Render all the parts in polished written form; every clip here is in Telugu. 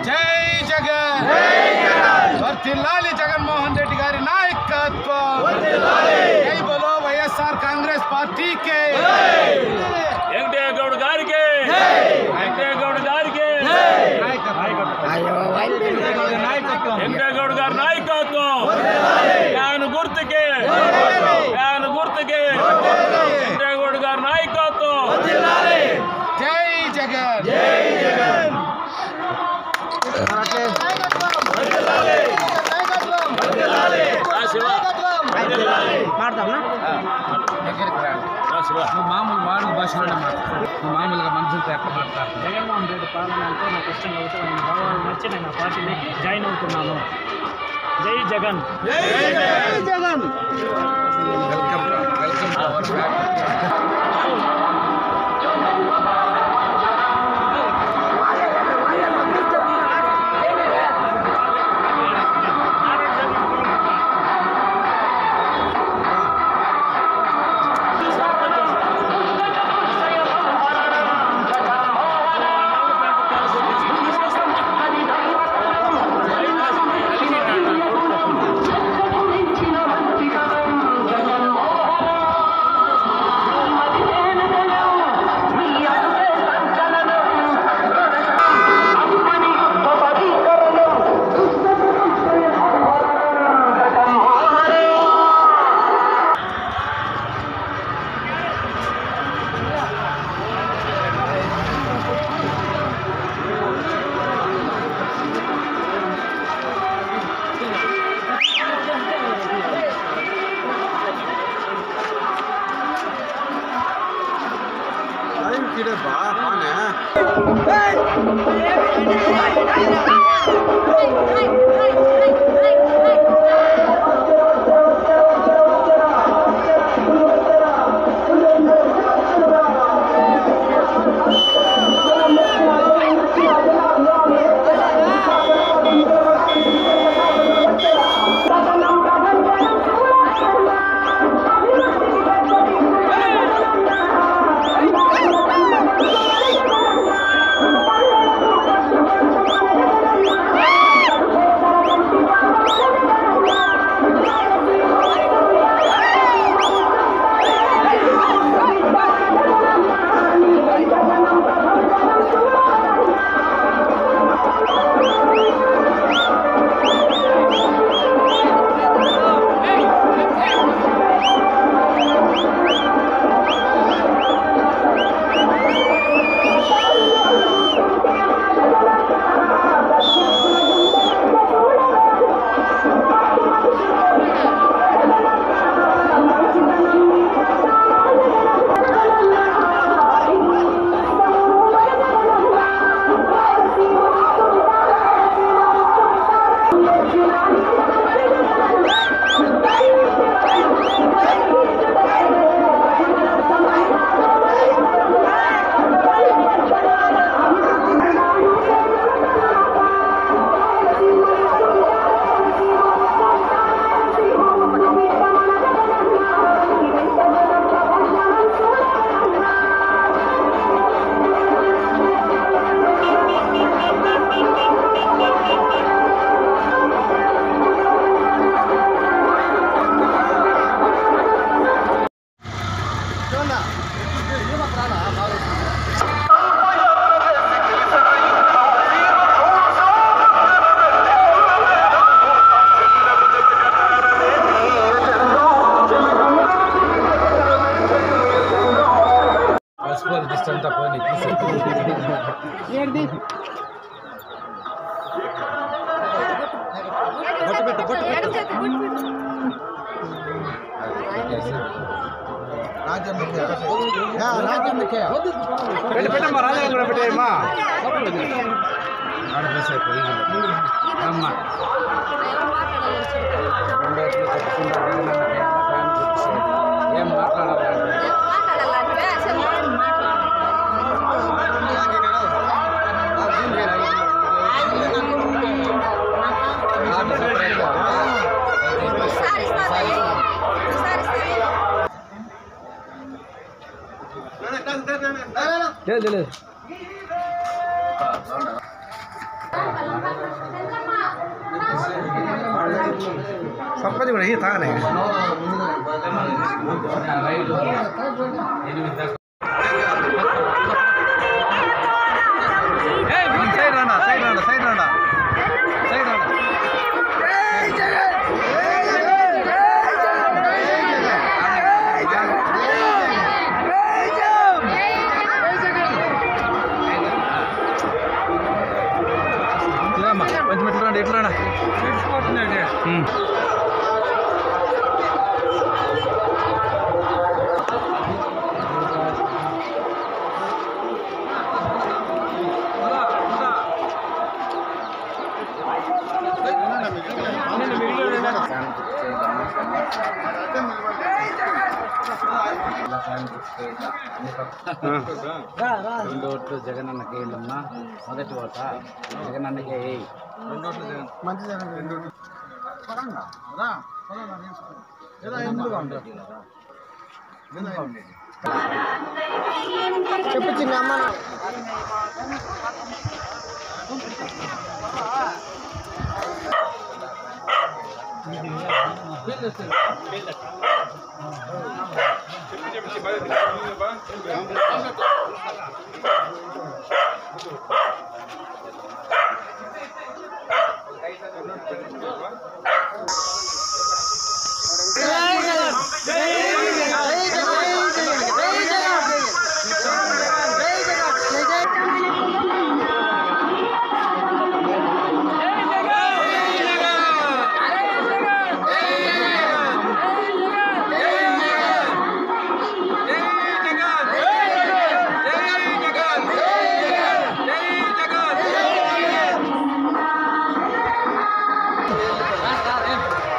జై జగన్ వర్ధిల్లాలి జగన్మోహన్ రెడ్డి గారి నాయకత్వం జై బోలో వైఎస్ఆర్ కాంగ్రెస్ పార్టీకి వెంకయ్య గౌడ్ గారికి వెంకయ్య గౌడ్ గారికి వెంకయ్య గౌడ్ గారి నాయకత్వం ఫ్యాన్ గుర్తుకి ఫ్యాన్ గుర్తుకి వెంకయ్య గౌడ్ గారి నాయకత్వం జై జగన్ మామూలు భాషలోనే మాట్లాడు మామూలుగా మనుషులతో ఎట్లా మాట్లాడతారు. జగన్మోహన్ రెడ్డి పాలన అంటే నాకు ఇష్టం కాబట్టి నేను బాగా నచ్చి నేను ఆ పార్టీని జాయిన్ అవుతున్నాను. జై జగన్ జై జగన్ వెల్కమ్ అంతా పోనీ పెట్టమ్మా రాజా కూడా పెట్టేయమ్మా ఆడపేసైపోయి అమ్మా ఏం మాట్లాడాలి లేదు సర్పంచ్ కూడా ఈ తాగనే సైడ్ రాండా సైడ్ రాండా సైడ్ రాండా సైడ్ రాండా కొంచెం ఎట్లా రండి ఎట్లా రాండా రెండు ఓట్లు జగనన్నకి వేయాలమ్మా మొదటి ఓట జగనన్నకే వేయి మంచి చెప్పు చిన్న అమ్మ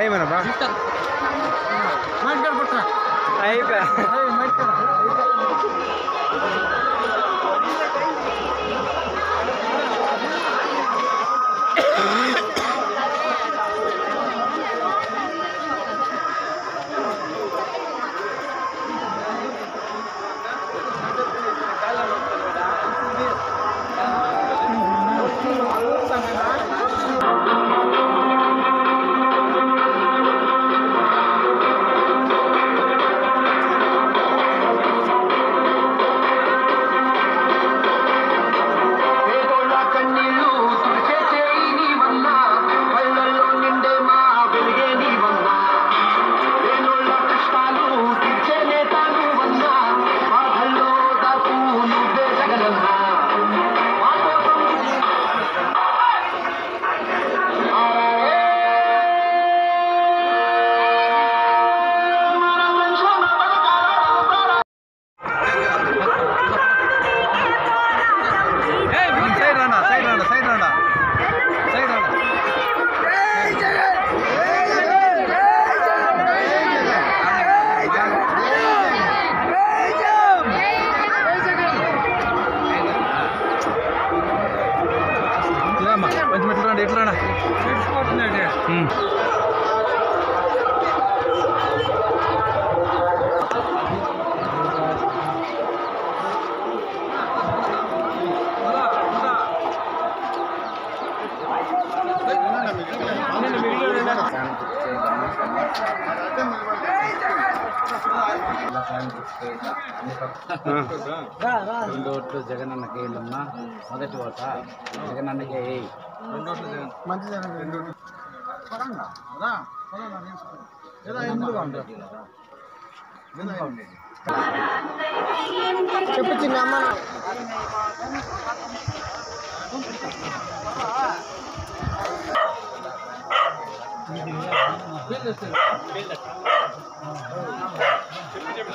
ఏమన్నా బా అయిపోయా కొంచెం ఎట్లా రండి ఎట్లా రాండా రెండు ఓట్లు జగనన్నకి వేయాలమ్మా మొదటి ఓట జగనన్నకే వేయి మంచి చెప్పు చిన్న అమ్మ చెప్పి